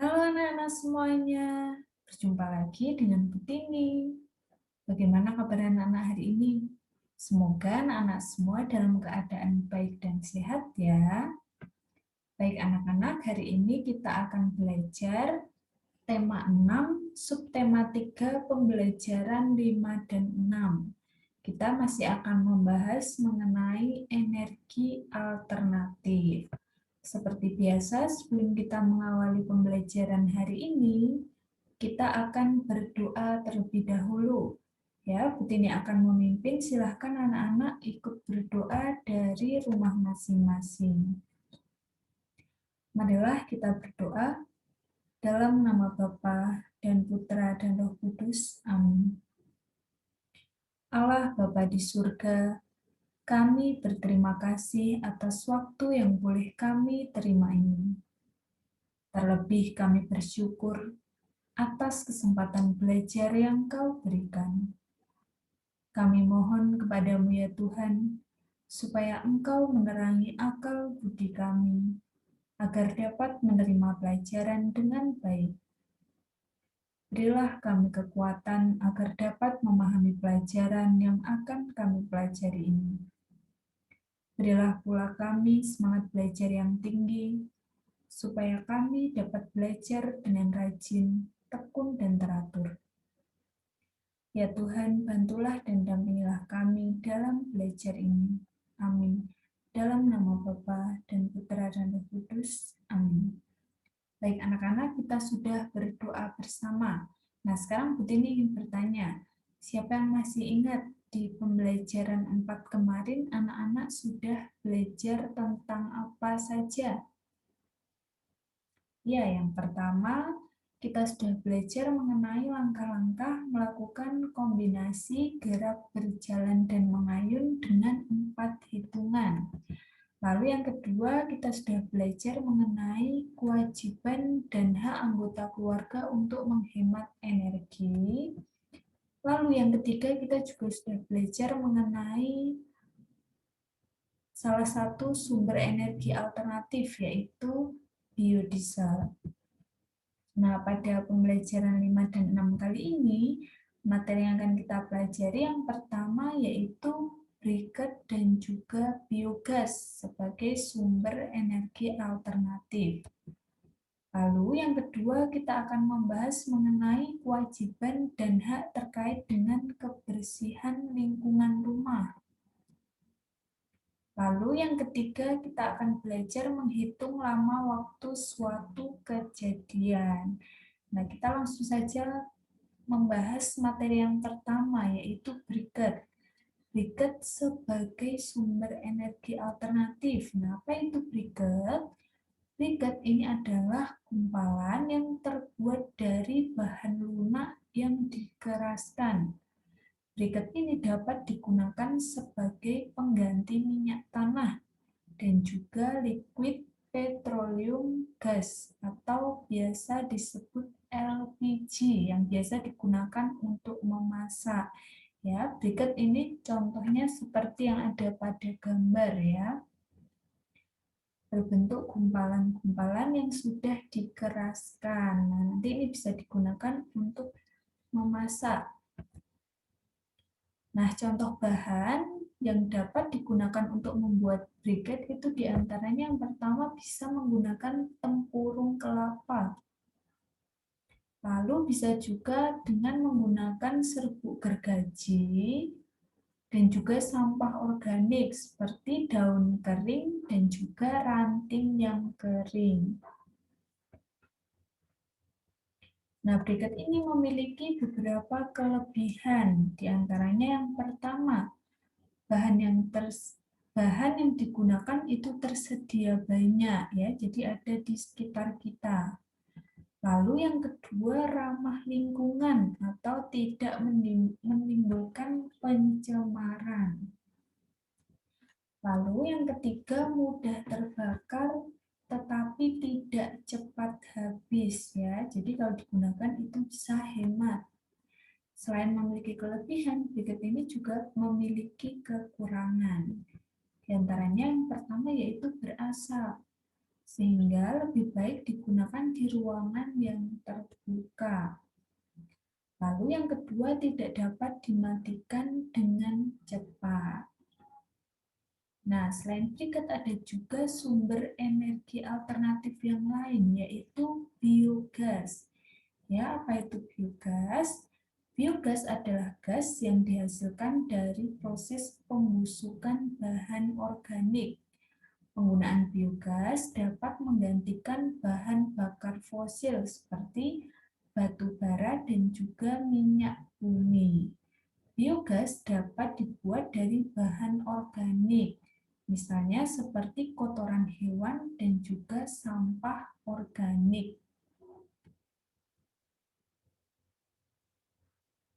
Halo anak-anak semuanya, berjumpa lagi dengan Butini. Bagaimana kabar anak-anak hari ini? Semoga anak-anak semua dalam keadaan baik dan sehat ya. Baik anak-anak, hari ini kita akan belajar tema 6, subtema 3, pembelajaran 5 dan 6. Kita masih akan membahas mengenai energi alternatif. Seperti biasa, sebelum kita mengawali pembelajaran hari ini, kita akan berdoa terlebih dahulu. Ya, Butini akan memimpin. Silahkan anak-anak ikut berdoa dari rumah masing-masing. Marilah kita berdoa dalam nama Bapa dan Putra dan Roh Kudus. Amin. Allah Bapa di surga, kami berterima kasih atas waktu yang boleh kami terima ini. Terlebih kami bersyukur atas kesempatan belajar yang Kau berikan. Kami mohon kepadamu ya Tuhan, supaya Engkau menerangi akal budi kami, agar dapat menerima pelajaran dengan baik. Berilah kami kekuatan agar dapat memahami pelajaran yang akan kami pelajari ini. Berilah pula kami semangat belajar yang tinggi, supaya kami dapat belajar dengan rajin, tekun, dan teratur. Ya Tuhan, bantulah dan dampingilah kami dalam belajar ini. Amin. Dalam nama Bapa dan Putra dan Roh Kudus. Amin. Baik anak-anak, kita sudah berdoa bersama. Nah, sekarang Butini ingin bertanya, siapa yang masih ingat di pembelajaran 4 kemarin anak-anak sudah belajar tentang apa saja? Ya, yang pertama kita sudah belajar mengenai langkah-langkah melakukan kombinasi gerak berjalan dan mengayun dengan 4 hitungan. Lalu yang kedua kita sudah belajar mengenai kewajiban dan hak anggota keluarga untuk menghemat energi. Lalu yang ketiga kita juga sudah belajar mengenai salah satu sumber energi alternatif yaitu biodiesel. Nah, pada pembelajaran 5 dan 6 kali ini, materi yang akan kita pelajari yang pertama yaitu briket dan juga biogas sebagai sumber energi alternatif. Lalu yang kedua kita akan membahas mengenai kewajiban dan hak terkait dengan kebersihan lingkungan rumah. Lalu yang ketiga kita akan belajar menghitung lama waktu suatu kejadian. Nah, kita langsung saja membahas materi yang pertama, yaitu briket. Briket sebagai sumber energi alternatif. Nah, apa itu briket? Briket ini adalah gumpalan yang terbuat dari bahan lunak yang dikeraskan. Briket ini dapat digunakan sebagai pengganti minyak tanah dan juga liquid petroleum gas atau biasa disebut LPG yang biasa digunakan untuk memasak. Ya, briket ini contohnya seperti yang ada pada gambar ya. Berbentuk gumpalan-gumpalan yang sudah dikeraskan. Nah, nanti ini bisa digunakan untuk memasak. Nah, contoh bahan yang dapat digunakan untuk membuat briket itu diantaranya yang pertama bisa menggunakan tempurung kelapa. Lalu bisa juga dengan menggunakan serbuk gergaji dan juga sampah organik seperti daun kering dan juga ranting yang kering. Nah, briket ini memiliki beberapa kelebihan. Di antaranya yang pertama, bahan yang digunakan itu tersedia banyak ya, jadi ada di sekitar kita. Lalu yang kedua, ramah lingkungan atau tidak menimbulkan pencemaran. Lalu yang ketiga, mudah terbakar tetapi tidak cepat habis ya. Jadi kalau digunakan itu bisa hemat. Selain memiliki kelebihan, briket ini juga memiliki kekurangan. Di antaranya yang pertama yaitu berasap. sehingga lebih baik digunakan di ruangan yang terbuka. Lalu yang kedua, tidak dapat dimatikan dengan cepat. Nah, selain briket ada juga sumber energi alternatif yang lain, yaitu biogas. Ya, apa itu biogas? Biogas adalah gas yang dihasilkan dari proses pembusukan bahan organik. Penggunaan biogas dapat menggantikan bahan bakar fosil seperti batu bara dan juga minyak bumi. Biogas dapat dibuat dari bahan organik, misalnya seperti kotoran hewan dan juga sampah organik.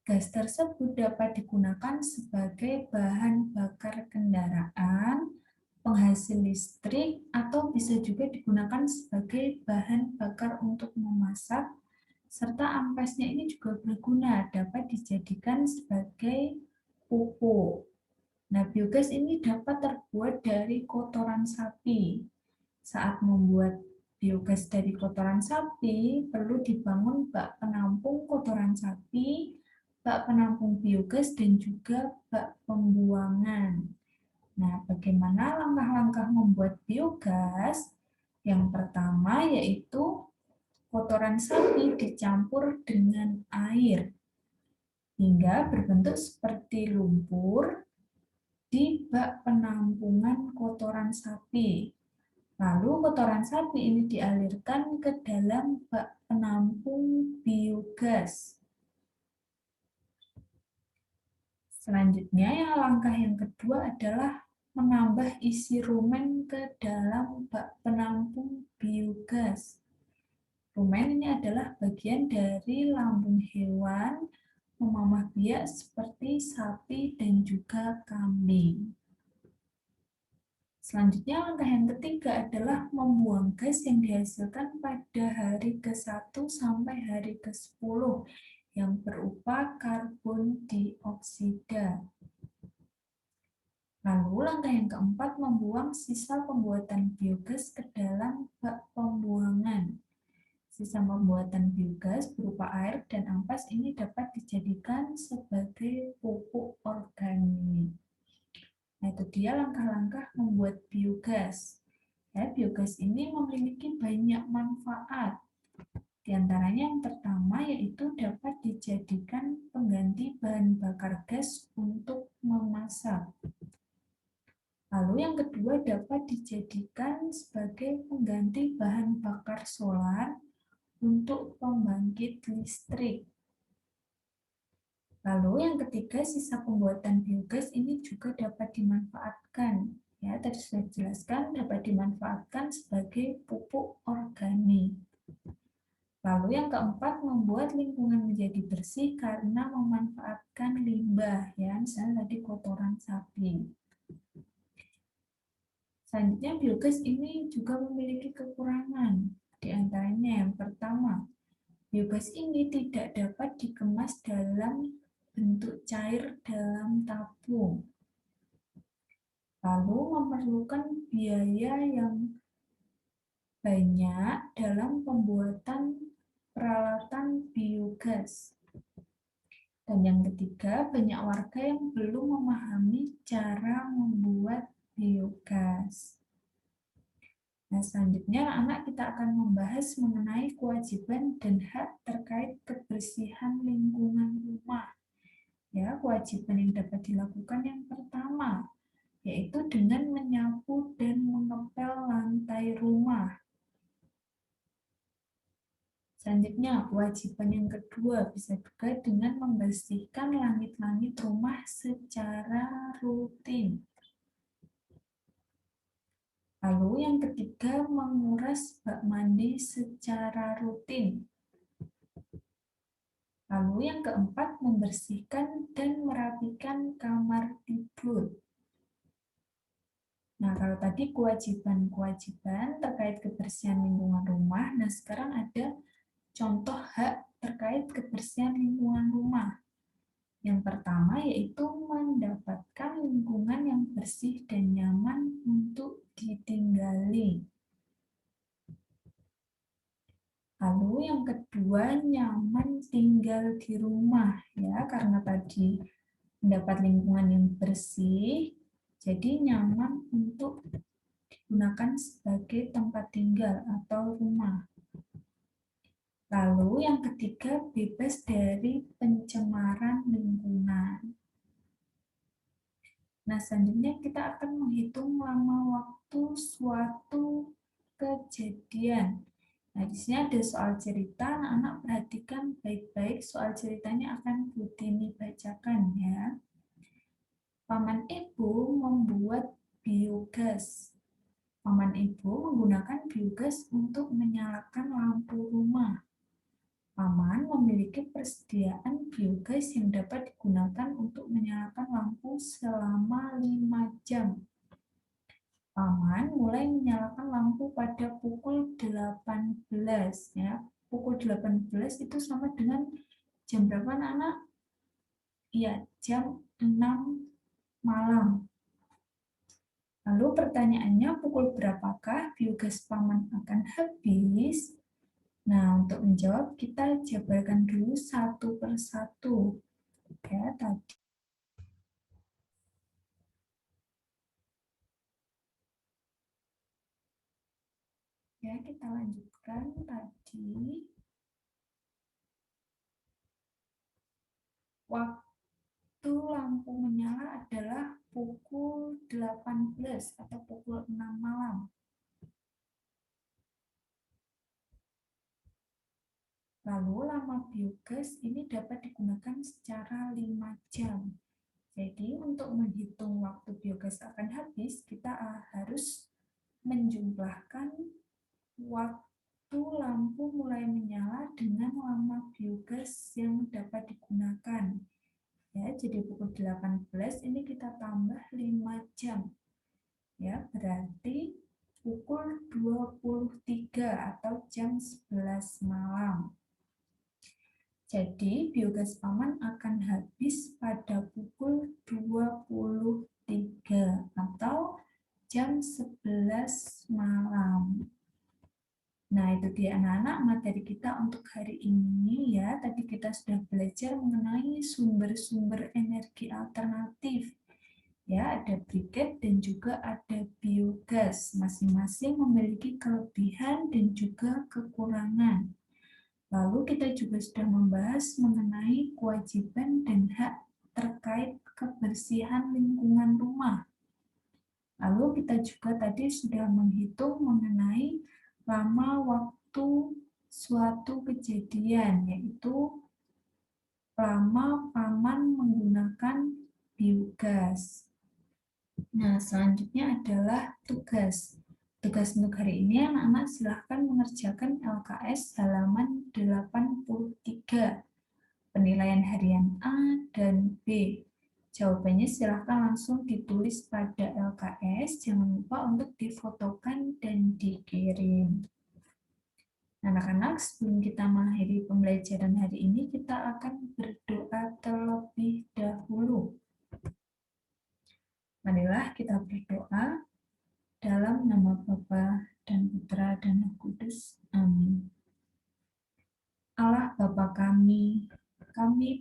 Gas tersebut dapat digunakan sebagai bahan bakar kendaraan, penghasil listrik, atau bisa juga digunakan sebagai bahan bakar untuk memasak, serta ampasnya ini juga berguna, dapat dijadikan sebagai pupuk. Nah, biogas ini dapat terbuat dari kotoran sapi. Saat membuat biogas dari kotoran sapi, perlu dibangun bak penampung kotoran sapi, bak penampung biogas, dan juga bak pembuangan. Nah, bagaimana langkah-langkah membuat biogas? Yang pertama yaitu kotoran sapi dicampur dengan air hingga berbentuk seperti lumpur di bak penampungan kotoran sapi. Lalu kotoran sapi ini dialirkan ke dalam bak penampung biogas. Selanjutnya, langkah yang kedua adalah menambah isi rumen ke dalam bak penampung biogas. Rumen ini adalah bagian dari lambung hewan memamah biak seperti sapi dan juga kambing. Selanjutnya, langkah yang ketiga adalah membuang gas yang dihasilkan pada hari ke-1 sampai hari ke-10 yang berupa karbon dioksida. Lalu langkah yang keempat, membuang sisa pembuatan biogas ke dalam bak pembuangan. Sisa pembuatan biogas berupa air dan ampas ini dapat dijadikan sebagai pupuk organik. Nah, itu dia langkah-langkah membuat biogas. Ya, biogas ini memiliki banyak manfaat. Di antaranya yang pertama yaitu dapat dijadikan pengganti bahan bakar gas untuk memasak. Lalu yang kedua dapat dijadikan sebagai pengganti bahan bakar solar untuk pembangkit listrik. Lalu yang ketiga, sisa pembuatan biogas ini juga dapat dimanfaatkan. Ya, tadi sudah dijelaskan dapat dimanfaatkan sebagai pupuk organik. Lalu yang keempat, membuat lingkungan menjadi bersih karena memanfaatkan limbah, ya, misalnya tadi kotoran sapi. Selanjutnya, biogas ini juga memiliki kekurangan. Di antaranya yang pertama, biogas ini tidak dapat dikemas dalam bentuk cair dalam tabung. Lalu memerlukan biaya yang banyak dalam pembuatan peralatan biogas. Dan yang ketiga, banyak warga yang belum memahami cara membuat biogas. Nah, selanjutnya anak kita akan membahas mengenai kewajiban dan hak terkait kebersihan lingkungan rumah. Ya, kewajiban yang dapat dilakukan yang pertama, yaitu dengan menyapu dan mengepel lantai rumah. Selanjutnya, kewajiban yang kedua bisa juga dengan membersihkan langit-langit rumah secara rutin. Lalu yang ketiga, menguras bak mandi secara rutin. Lalu yang keempat, membersihkan dan merapikan kamar tidur. Nah, kalau tadi kewajiban-kewajiban terkait kebersihan lingkungan rumah, nah sekarang ada contoh hak terkait kebersihan lingkungan rumah. Yang pertama yaitu mendapatkan lingkungan yang bersih dan nyaman untuk ditinggali. Lalu yang kedua, nyaman tinggal di rumah ya, karena tadi mendapat lingkungan yang bersih, jadi nyaman untuk digunakan sebagai tempat tinggal atau rumah. Lalu yang ketiga, bebas dari pencemaran lingkungan. Nah, selanjutnya kita akan menghitung lama waktu suatu kejadian. Nah, di sini ada soal cerita, anak-anak perhatikan baik-baik soal ceritanya akan Butini bacakan ya. Paman Ibu membuat biogas. Paman Ibu menggunakan biogas untuk menyalakan lampu rumah. Paman memiliki persediaan biogas yang dapat digunakan untuk menyalakan lampu selama 5 jam. Paman mulai menyalakan lampu pada pukul 18 ya. Pukul 18 itu sama dengan jam berapa anak-anak? Iya, jam 6 malam. Lalu pertanyaannya, pukul berapakah biogas paman akan habis? Nah, untuk menjawab kita jabarkan dulu satu persatu. Ya, tadi. Ya, kita lanjutkan tadi. Waktu lampu menyala adalah pukul 18 atau pukul 6 malam. Lalu lama biogas ini dapat digunakan secara 5 jam. Jadi untuk menghitung waktu biogas akan habis, kita harus menjumlahkan waktu lampu mulai menyala dengan lama biogas yang dapat digunakan. Ya, jadi pukul 18 ini kita tambah 5 jam. Ya, berarti pukul 23 atau jam 11 malam. Jadi, biogas paman akan habis pada pukul 23 atau jam 11 malam. Nah, itu dia anak-anak materi kita untuk hari ini ya. Tadi kita sudah belajar mengenai sumber-sumber energi alternatif. Ya, ada briket dan juga ada biogas. Masing-masing memiliki kelebihan dan juga kekurangan. Lalu kita juga sudah membahas mengenai kewajiban dan hak terkait kebersihan lingkungan rumah. Lalu kita juga tadi sudah menghitung mengenai lama waktu suatu kejadian, yaitu lama paman menggunakan biogas. Nah, selanjutnya adalah tugas. Tugas untuk hari ini anak-anak silahkan mengerjakan LKS halaman 83. Penilaian harian A dan B. Jawabannya silahkan langsung ditulis pada LKS, jangan lupa untuk difotokan dan dikirim. Anak-anak, sebelum kita mengakhiri pembelajaran hari ini, kita akan berdoa terlebih dahulu. Marilah kita berdoa. Dalam nama Bapa dan Putra dan Roh Kudus. Amin. Allah Bapa kami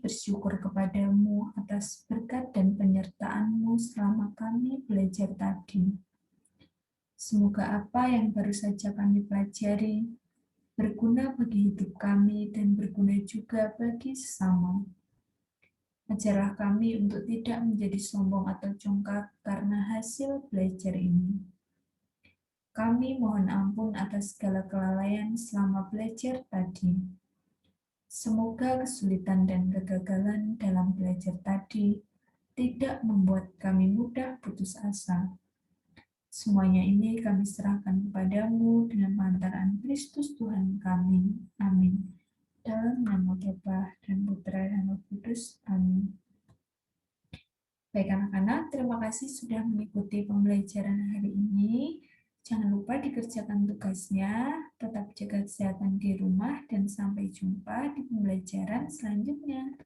bersyukur kepadamu atas berkat dan penyertaan-Mu selama kami belajar tadi. Semoga apa yang baru saja kami pelajari berguna bagi hidup kami dan berguna juga bagi sesama. Ajarlah kami untuk tidak menjadi sombong atau congkak karena hasil belajar ini. Kami mohon ampun atas segala kelalaian selama belajar tadi. Semoga kesulitan dan kegagalan dalam belajar tadi tidak membuat kami mudah putus asa. Semuanya ini kami serahkan kepadamu dengan pantaran Kristus Tuhan kami. Amin. Dalam nama Bapa dan Putra dan Roh Kudus. Amin. Baik anak-anak, terima kasih sudah mengikuti pembelajaran hari ini. Jangan lupa dikerjakan tugasnya, tetap jaga kesehatan di rumah, dan sampai jumpa di pembelajaran selanjutnya.